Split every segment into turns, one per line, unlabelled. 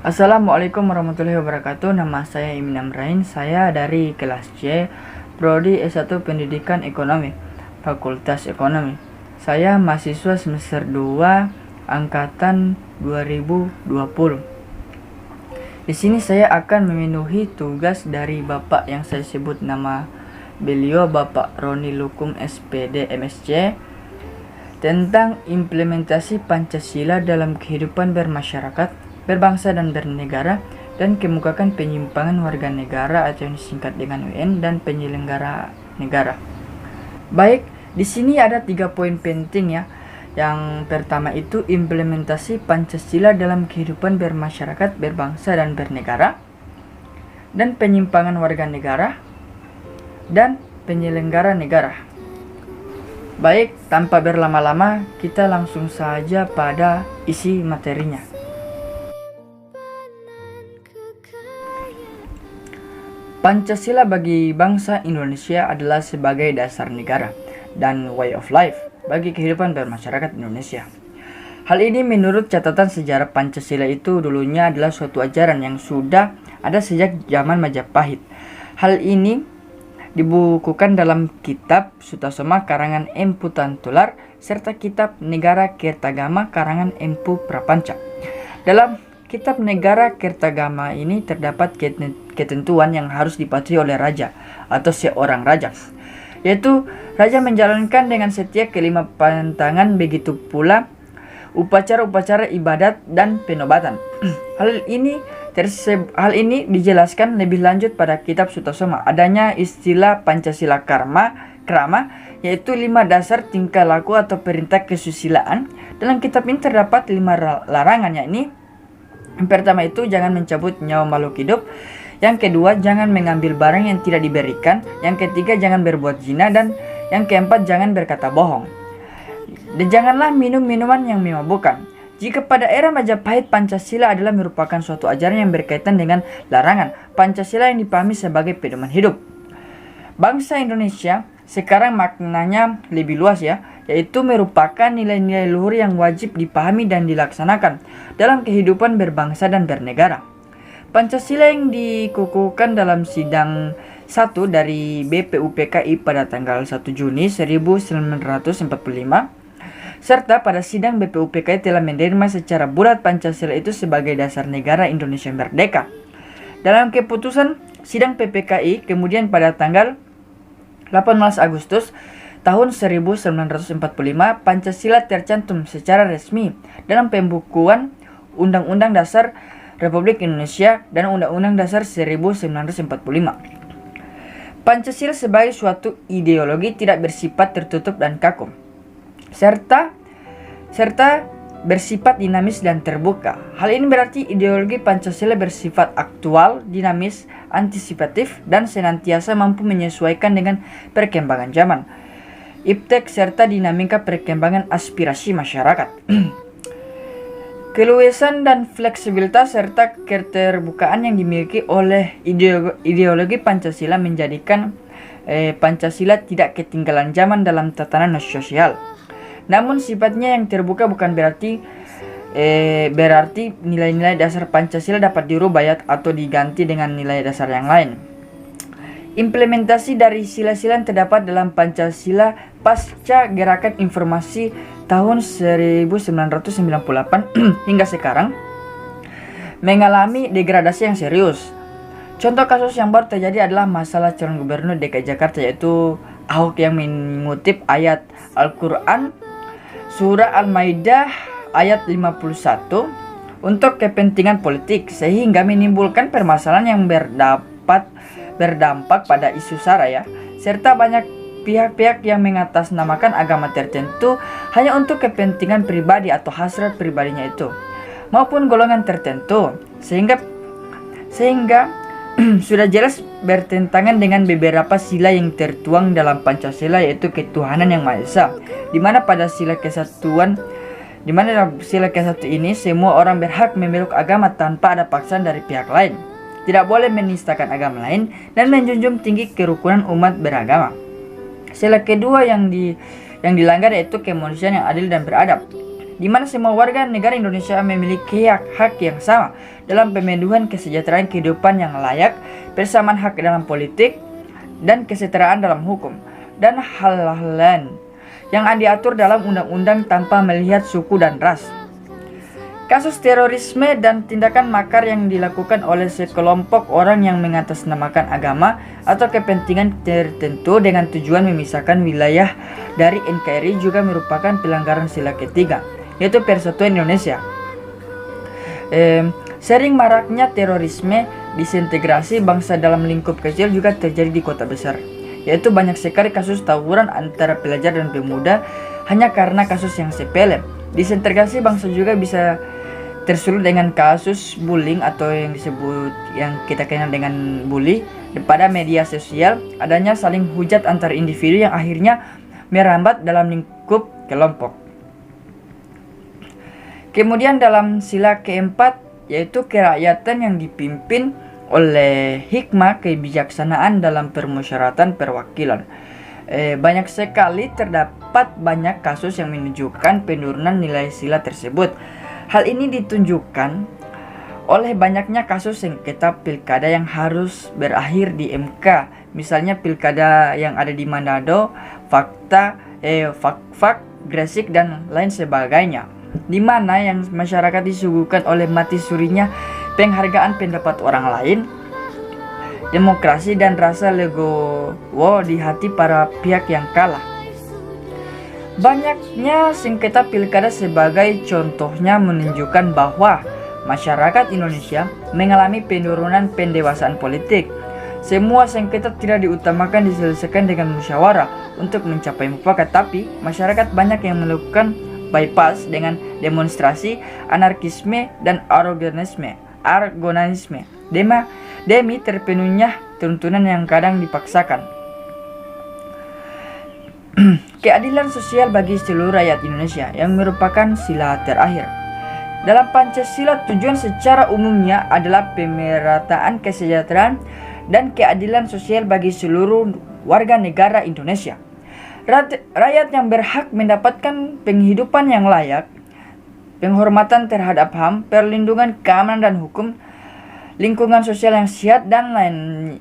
Assalamualaikum warahmatullahi wabarakatuh. Nama saya Imin Amrain. Saya dari kelas C, Prodi S1 Pendidikan Ekonomi, Fakultas Ekonomi. Saya mahasiswa semester 2 angkatan 2020. Di sini saya akan memenuhi tugas dari Bapak yang saya sebut nama beliau, Bapak Roni Lukum SPD MSc, tentang implementasi Pancasila dalam kehidupan bermasyarakat, berbangsa dan bernegara, dan kemukakan penyimpangan warga negara atau yang disingkat dengan UN dan penyelenggara negara. Baik, di sini ada 3 poin penting ya. Yang pertama itu implementasi Pancasila dalam kehidupan bermasyarakat, berbangsa dan bernegara, dan penyimpangan warga negara dan penyelenggara negara. Baik, tanpa berlama-lama kita langsung saja pada isi materinya. Pancasila bagi bangsa Indonesia adalah sebagai dasar negara dan way of life bagi kehidupan bermasyarakat Indonesia. Hal ini menurut catatan sejarah Pancasila itu dulunya adalah suatu ajaran yang sudah ada sejak zaman Majapahit. Hal ini dibukukan dalam kitab Sutasoma karangan Empu Tantular serta kitab Negara Kertagama karangan Empu Prapanca. Dalam kitab Negara Kertagama ini terdapat ketentuan yang harus dipatuhi oleh raja atau seorang raja, yaitu raja menjalankan dengan setia kelima pantangan, begitu pula upacara-upacara ibadat dan penobatan. Hal ini dijelaskan lebih lanjut pada kitab Sutasoma. Adanya istilah Pancasila Krama, yaitu 5 dasar tingkah laku atau perintah kesusilaan. Dalam kitab ini terdapat 5 larangan, yakni yang pertama itu jangan mencabut nyawa makhluk hidup. Yang kedua, jangan mengambil barang yang tidak diberikan. Yang ketiga, jangan berbuat zina. Dan yang keempat, jangan berkata bohong. Dan janganlah minum minuman yang memabukkan. Jika pada era Majapahit, Pancasila adalah merupakan suatu ajaran yang berkaitan dengan larangan. Pancasila yang dipahami sebagai pedoman hidup bangsa Indonesia sekarang maknanya lebih luas ya, yaitu merupakan nilai-nilai luhur yang wajib dipahami dan dilaksanakan dalam kehidupan berbangsa dan bernegara. Pancasila yang dikukuhkan dalam sidang 1 dari BPUPKI pada tanggal 1 Juni 1945, serta pada sidang BPUPKI telah menerima secara bulat Pancasila itu sebagai dasar negara Indonesia merdeka. Dalam keputusan sidang PPKI kemudian pada tanggal 18 Agustus tahun 1945, Pancasila tercantum secara resmi dalam pembukuan Undang-Undang Dasar Republik Indonesia dan Undang-Undang Dasar 1945. Pancasila sebagai suatu ideologi tidak bersifat tertutup dan kaku, serta bersifat dinamis dan terbuka. Hal ini berarti ideologi Pancasila bersifat aktual, dinamis, antisipatif, dan senantiasa mampu menyesuaikan dengan perkembangan zaman, iptek, serta dinamika perkembangan aspirasi masyarakat. Keluasan dan fleksibilitas serta keterbukaan yang dimiliki oleh ideologi Pancasila menjadikan Pancasila tidak ketinggalan zaman dalam tatanan sosial. Namun sifatnya yang terbuka bukan berarti nilai-nilai dasar Pancasila dapat dirubah atau diganti dengan nilai dasar yang lain. Implementasi dari sila-sila yang terdapat dalam Pancasila pasca gerakan informasi tahun 1998 hingga sekarang mengalami degradasi yang serius. Contoh kasus yang baru terjadi adalah masalah calon gubernur DKI Jakarta, yaitu Ahok yang mengutip ayat Al-Quran Surah Al-Maidah ayat 51 untuk kepentingan politik, sehingga menimbulkan permasalahan yang berdampak pada isu SARA ya, serta banyak pihak-pihak yang mengatasnamakan agama tertentu hanya untuk kepentingan pribadi atau hasrat pribadinya itu maupun golongan tertentu, sehingga sudah jelas bertentangan dengan beberapa sila yang tertuang dalam Pancasila, yaitu ketuhanan yang Maha Esa, di mana sila ke-1 ini semua orang berhak memeluk agama tanpa ada paksaan dari pihak lain, tidak boleh menistakan agama lain, dan menjunjung tinggi kerukunan umat beragama. Sila kedua yang dilanggar yaitu kemanusiaan yang adil dan beradab. di mana semua warga negara Indonesia memiliki hak-hak yang sama dalam pemenuhan kesejahteraan kehidupan yang layak, persamaan hak dalam politik, dan kesetaraan dalam hukum, dan hal-hal lain yang diatur dalam undang-undang tanpa melihat suku dan ras. Kasus terorisme dan tindakan makar yang dilakukan oleh sekelompok orang yang mengatasnamakan agama atau kepentingan tertentu dengan tujuan memisahkan wilayah dari NKRI juga merupakan pelanggaran sila ketiga, yaitu Persatuan Indonesia. Sering maraknya terorisme, disintegrasi bangsa dalam lingkup kecil juga terjadi di kota besar, yaitu banyak sekali kasus tawuran antara pelajar dan pemuda hanya karena kasus yang sepele. Disintegrasi bangsa juga bisa tersulut dengan kasus bullying atau yang kita kenal dengan bully pada media sosial, adanya saling hujat antar individu yang akhirnya merambat dalam lingkup kelompok. Kemudian dalam sila keempat, yaitu kerakyatan yang dipimpin oleh hikmah kebijaksanaan dalam permusyawaratan perwakilan. Banyak sekali terdapat banyak kasus yang menunjukkan penurunan nilai sila tersebut. Hal ini ditunjukkan oleh banyaknya kasus sengketa pilkada yang harus berakhir di MK. Misalnya pilkada yang ada di Manado, Fakfak, Gresik, dan lain sebagainya, di mana yang masyarakat disuguhkan oleh mati surinya penghargaan pendapat orang lain, demokrasi, dan rasa legowo di hati para pihak yang kalah. Banyaknya sengketa pilkada sebagai contohnya menunjukkan bahwa masyarakat Indonesia mengalami penurunan pendewasaan politik. Semua sengketa tidak diutamakan diselesaikan dengan musyawarah untuk mencapai mufakat, tapi masyarakat banyak yang melakukan bypass dengan demonstrasi, anarkisme, dan aroganisme demi terpenuhnya tuntunan yang kadang dipaksakan. Keadilan sosial bagi seluruh rakyat Indonesia yang merupakan sila terakhir. Dalam Pancasila, tujuan secara umumnya adalah pemerataan kesejahteraan dan keadilan sosial bagi seluruh warga negara Indonesia. Rakyat yang berhak mendapatkan penghidupan yang layak, penghormatan terhadap HAM, perlindungan keamanan dan hukum, lingkungan sosial yang sehat, dan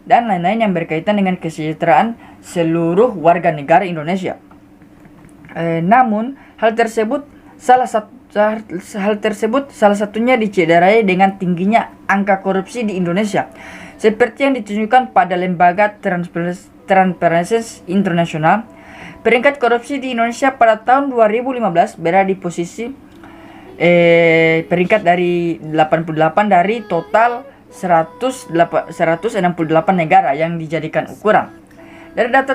lain-lain yang berkaitan dengan kesejahteraan seluruh warga negara Indonesia. Namun hal tersebut salah satunya dicederai dengan tingginya angka korupsi di Indonesia, seperti yang ditunjukkan pada lembaga Transparency International. Peringkat korupsi di Indonesia pada tahun 2015 berada di posisi peringkat dari 88 dari total 168 negara yang dijadikan ukuran. Dari data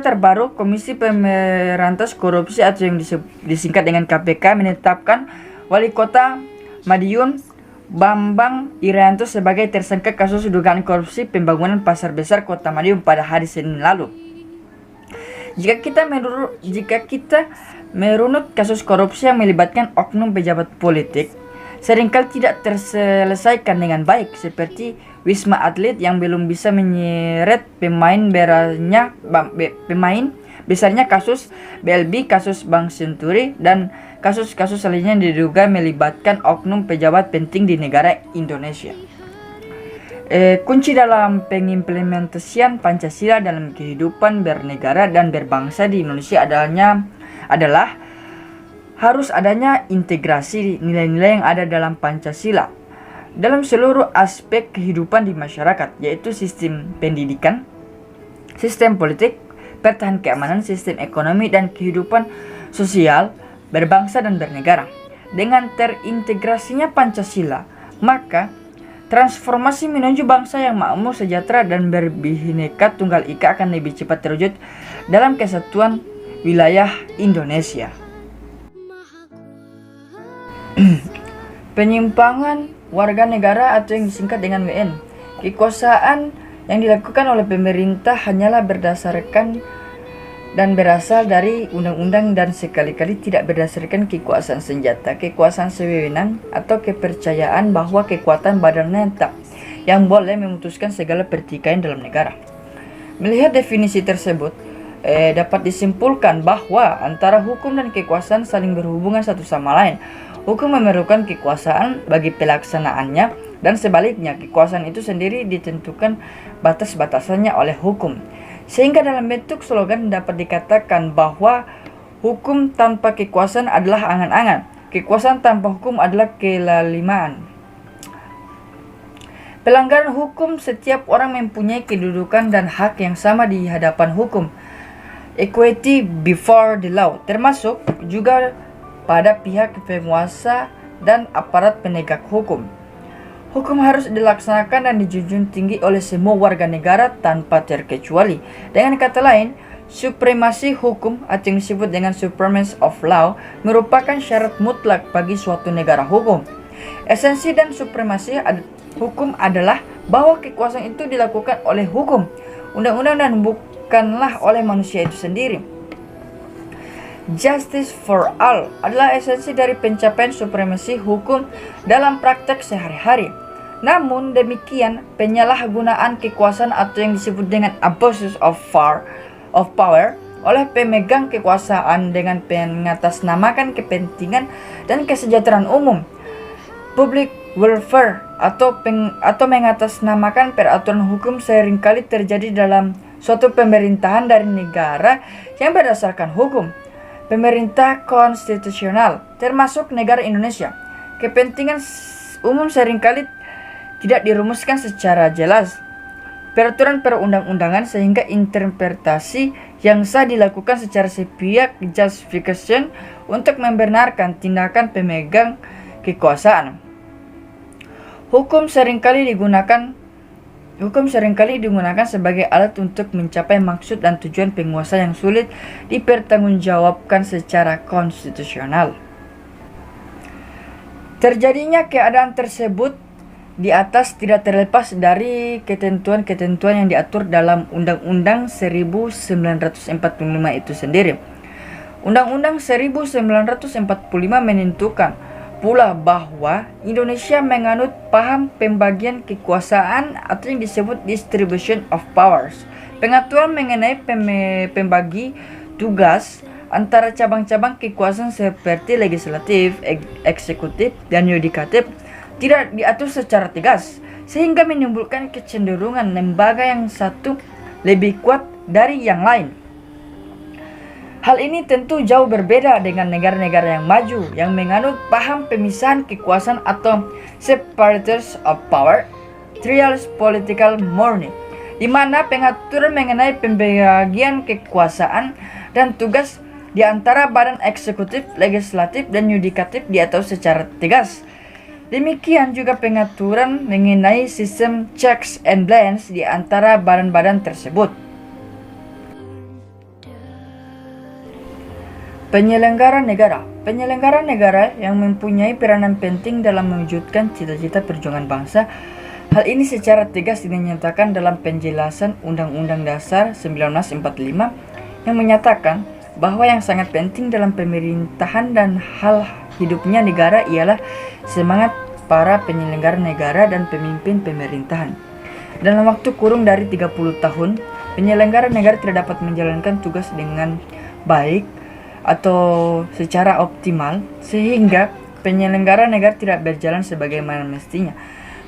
terbaru, Komisi Pemberantas Korupsi atau yang disingkat dengan KPK menetapkan Wali Kota Madiun Bambang Irianto sebagai tersangka kasus dugaan korupsi pembangunan Pasar Besar Kota Madiun pada hari Senin lalu. Jika kita merunut kasus korupsi yang melibatkan oknum pejabat politik, seringkali tidak terselesaikan dengan baik, seperti Wisma Atlet yang belum bisa menyeret pemain besarnya kasus BLB, kasus Bank Senturi, dan kasus-kasus lainnya yang diduga melibatkan oknum pejabat penting di negara Indonesia. Kunci dalam pengimplementasian Pancasila dalam kehidupan bernegara dan berbangsa di Indonesia adalah harus adanya integrasi nilai-nilai yang ada dalam Pancasila dalam seluruh aspek kehidupan di masyarakat, yaitu sistem pendidikan, sistem politik, pertahanan keamanan, sistem ekonomi, dan kehidupan sosial berbangsa dan bernegara. Dengan terintegrasinya Pancasila, maka transformasi menuju bangsa yang makmur, sejahtera, dan berbhinneka tunggal ika akan lebih cepat terwujud dalam kesatuan wilayah Indonesia. Penyimpangan warga negara atau yang disingkat dengan WN. Kekuasaan yang dilakukan oleh pemerintah hanyalah berdasarkan dan berasal dari undang-undang dan sekali-kali tidak berdasarkan kekuasaan senjata, kekuasaan sewenang, atau kepercayaan bahwa kekuatan badan tetap yang boleh memutuskan segala pertikaian dalam negara. Melihat definisi tersebut, dapat disimpulkan bahwa antara hukum dan kekuasaan saling berhubungan satu sama lain. Hukum memerlukan kekuasaan bagi pelaksanaannya, dan sebaliknya kekuasaan itu sendiri ditentukan batas-batasannya oleh hukum. Sehingga dalam bentuk slogan dapat dikatakan bahwa hukum tanpa kekuasaan adalah angan-angan, kekuasaan tanpa hukum adalah kelalimaan. Pelanggaran hukum, setiap orang mempunyai kedudukan dan hak yang sama di hadapan hukum. Equity before the law, termasuk juga pada pihak penguasa dan aparat penegak hukum. Hukum harus dilaksanakan dan dijunjung tinggi oleh semua warga negara tanpa terkecuali. Dengan kata lain, supremasi hukum atau yang disebut dengan supremacy of law merupakan syarat mutlak bagi suatu negara hukum. Esensi dan supremasi hukum adalah bahwa kekuasaan itu dilakukan oleh hukum, undang-undang, dan bukanlah oleh manusia itu sendiri. Justice for all adalah esensi dari pencapaian supremasi hukum dalam praktek sehari-hari. Namun demikian, penyalahgunaan kekuasaan atau yang disebut dengan abuse of power oleh pemegang kekuasaan dengan mengatasnamakan kepentingan dan kesejahteraan umum, public welfare, atau mengatasnamakan peraturan hukum seringkali terjadi dalam suatu pemerintahan dari negara yang berdasarkan hukum. Pemerintah konstitusional, termasuk negara Indonesia, kepentingan umum seringkali tidak dirumuskan secara jelas. Peraturan perundang-undangan sehingga interpretasi yang sah dilakukan secara sepihak, justification untuk membenarkan tindakan pemegang kekuasaan. Hukum seringkali digunakan sebagai alat untuk mencapai maksud dan tujuan penguasa yang sulit dipertanggungjawabkan secara konstitusional. Terjadinya keadaan tersebut di atas tidak terlepas dari ketentuan-ketentuan yang diatur dalam Undang-Undang 1945 itu sendiri. Undang-Undang 1945 menentukan pula bahwa Indonesia menganut paham pembagian kekuasaan atau yang disebut distribution of powers. Pengaturan mengenai pembagi tugas antara cabang-cabang kekuasaan seperti legislatif, eksekutif, dan yudikatif tidak diatur secara tegas, sehingga menimbulkan kecenderungan lembaga yang satu lebih kuat dari yang lain. Hal ini tentu jauh berbeda dengan negara-negara yang maju yang menganut paham pemisahan kekuasaan atau separators of power, trials political morning, di mana pengaturan mengenai pembagian kekuasaan dan tugas di antara badan eksekutif, legislatif, dan yudikatif diatur secara tegas. Demikian juga pengaturan mengenai sistem checks and balance di antara badan-badan tersebut. Penyelenggara negara yang mempunyai peranan penting dalam mewujudkan cita-cita perjuangan bangsa. Hal ini secara tegas dinyatakan dalam penjelasan Undang-Undang Dasar 1945 yang menyatakan bahwa yang sangat penting dalam pemerintahan dan hal hidupnya negara ialah semangat para penyelenggara negara dan pemimpin pemerintahan. Dalam waktu kurung dari 30 tahun, penyelenggara negara tidak dapat menjalankan tugas dengan baik atau secara optimal, sehingga penyelenggara negara tidak berjalan sebagaimana mestinya.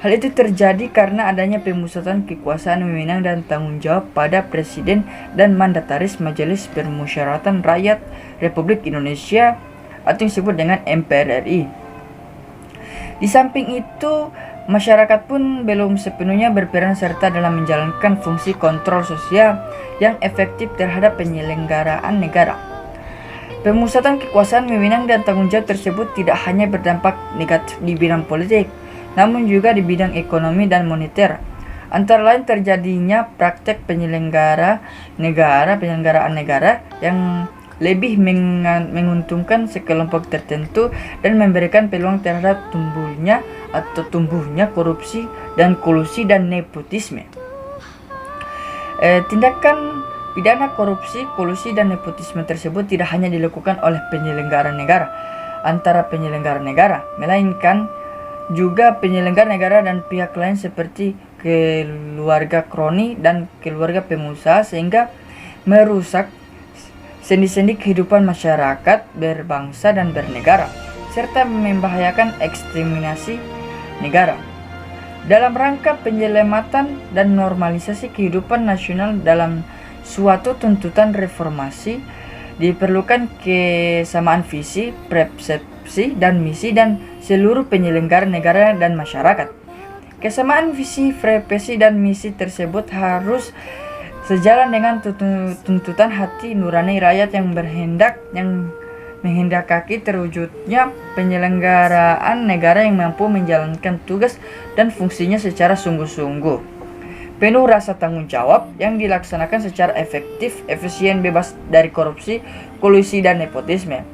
Hal itu terjadi karena adanya pemusatan kekuasaan wewenang dan tanggung jawab pada Presiden dan Mandataris Majelis Permusyawaratan Rakyat Republik Indonesia atau yang disebut dengan MPR RI. Di samping itu, masyarakat pun belum sepenuhnya berperan serta dalam menjalankan fungsi kontrol sosial yang efektif terhadap penyelenggaraan negara. Pemusatan kekuasaan wewenang dan tanggung jawab tersebut tidak hanya berdampak negatif di bidang politik, namun juga di bidang ekonomi dan moneter. Antara lain terjadinya praktek penyelenggaraan negara yang lebih menguntungkan sekelompok tertentu dan memberikan peluang terhadap tumbuhnya korupsi dan kolusi dan nepotisme. Tindakan pidana korupsi, kolusi, dan nepotisme tersebut tidak hanya dilakukan oleh penyelenggara negara antara penyelenggara negara, melainkan juga penyelenggara negara dan pihak lain seperti keluarga kroni dan keluarga pengusaha, sehingga merusak sendi-sendi kehidupan masyarakat berbangsa dan bernegara, serta membahayakan eksterminasi negara. Dalam rangka penyelamatan dan normalisasi kehidupan nasional dalam suatu tuntutan reformasi, diperlukan kesamaan visi, persepsi, dan misi dan seluruh penyelenggara negara dan masyarakat. Kesamaan visi, persepsi, dan misi tersebut harus sejalan dengan tuntutan hati nurani rakyat yang menghendaki terwujudnya penyelenggaraan negara yang mampu menjalankan tugas dan fungsinya secara sungguh-sungguh, penuh rasa tanggung jawab, yang dilaksanakan secara efektif, efisien, bebas dari korupsi, kolusi, dan nepotisme.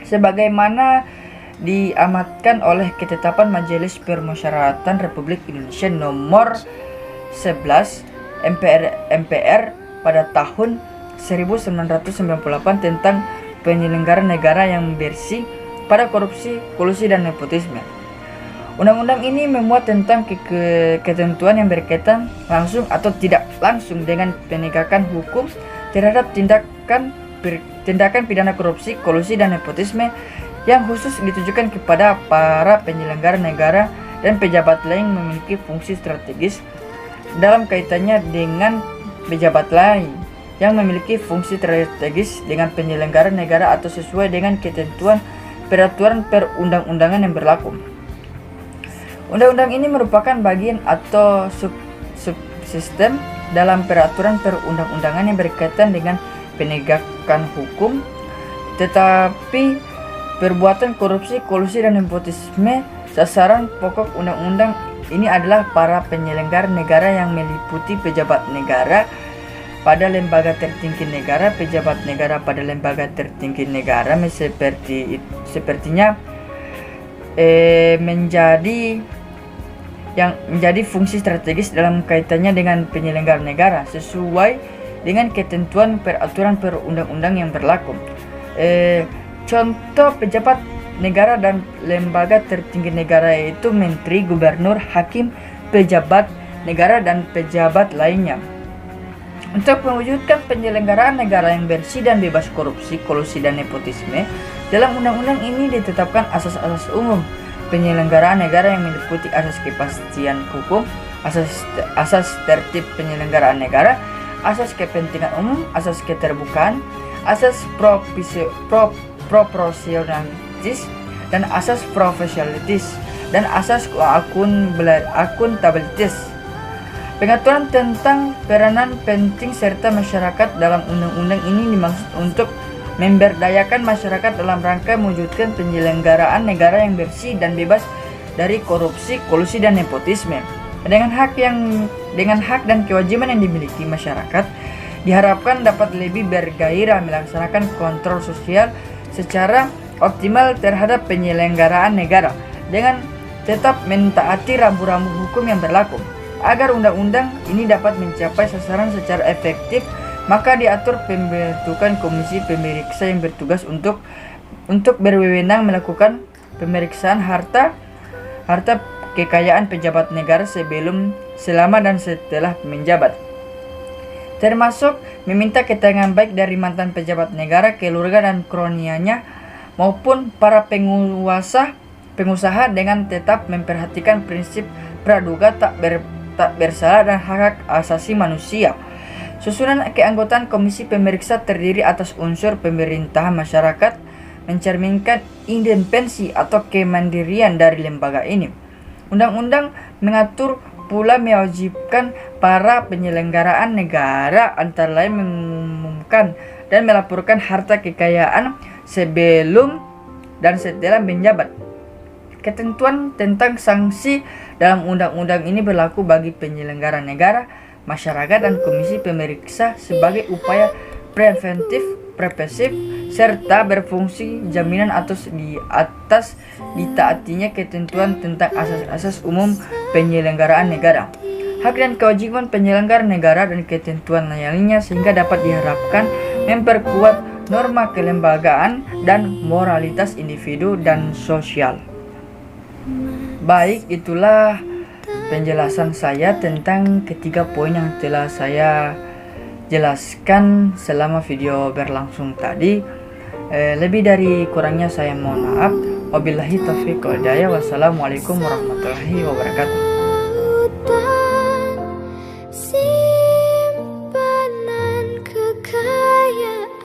Sebagaimana diamatkan oleh Ketetapan Majelis Permusyawaratan Republik Indonesia Nomor 11 MPR pada tahun 1998 tentang penyelenggaraan negara yang bersih pada korupsi, kolusi, dan nepotisme. Undang-undang ini memuat tentang ketentuan yang berkaitan langsung atau tidak langsung dengan penegakan hukum terhadap tindakan pidana korupsi, kolusi, dan nepotisme yang khusus ditujukan kepada para penyelenggara negara dan pejabat lain yang memiliki fungsi strategis dalam kaitannya dengan pejabat lain yang memiliki fungsi strategis dengan penyelenggara negara atau sesuai dengan ketentuan peraturan perundang-undangan yang berlaku. Undang-undang ini merupakan bagian atau subsistem dalam peraturan perundang-undangan yang berkaitan dengan penegakan hukum, tetapi perbuatan korupsi, kolusi, dan nepotisme sasaran pokok undang-undang ini adalah para penyelenggara negara yang meliputi pejabat negara pada lembaga tertinggi negara, pejabat negara pada lembaga tertinggi negara, sepertinya menjadi fungsi strategis dalam kaitannya dengan penyelenggara negara sesuai dengan ketentuan peraturan perundang-undang yang berlaku. Contoh pejabat negara dan lembaga tertinggi negara yaitu menteri, gubernur, hakim, pejabat negara, dan pejabat lainnya. Untuk mewujudkan penyelenggaraan negara yang bersih dan bebas korupsi, kolusi, dan nepotisme, dalam undang-undang ini ditetapkan asas-asas umum penyelenggaraan negara yang meliputi asas kepastian hukum, asas tertib penyelenggaraan negara, asas kepentingan umum, asas keterbukaan, asas proporsionalitas, dan asas profesionalitas, dan asas akuntabilitas. Pengaturan tentang peranan penting serta masyarakat dalam undang-undang ini dimaksud untuk memberdayakan masyarakat dalam rangka mewujudkan penyelenggaraan negara yang bersih dan bebas dari korupsi, kolusi, dan nepotisme. Dengan hak dan kewajiban yang dimiliki masyarakat, diharapkan dapat lebih bergairah melaksanakan kontrol sosial secara optimal terhadap penyelenggaraan negara dengan tetap mentaati rambu-rambu hukum yang berlaku. Agar undang-undang ini dapat mencapai sasaran secara efektif, maka diatur pembentukan komisi pemeriksa yang bertugas untuk berwenang melakukan pemeriksaan harta kekayaan pejabat negara sebelum, selama, dan setelah menjabat, termasuk meminta keterangan baik dari mantan pejabat negara, keluarga, dan kronianya maupun para pengusaha dengan tetap memperhatikan prinsip praduga tak bersalah dan hak asasi manusia. Susunan keanggotaan komisi pemeriksa terdiri atas unsur pemerintahan masyarakat, mencerminkan independensi atau kemandirian dari lembaga ini. Undang-undang mengatur pula mewajibkan para penyelenggaraan negara antara lain mengumumkan dan melaporkan harta kekayaan sebelum dan setelah menjabat. Ketentuan tentang sanksi dalam undang-undang ini berlaku bagi penyelenggara negara, masyarakat, dan komisi pemeriksa sebagai upaya preventif, represif, serta berfungsi jaminan atas ditaatinya ketentuan tentang asas-asas umum penyelenggaraan negara, hak dan kewajiban penyelenggara negara, dan ketentuan lainnya, sehingga dapat diharapkan memperkuat norma kelembagaan dan moralitas individu dan sosial. Baik, itulah penjelasan saya tentang ketiga poin yang telah saya jelaskan selama video berlangsung tadi. Lebih dari kurangnya saya mohon maaf. Wabillahi taufiq wal hidayah. Wassalamualaikum warahmatullahi wabarakatuh.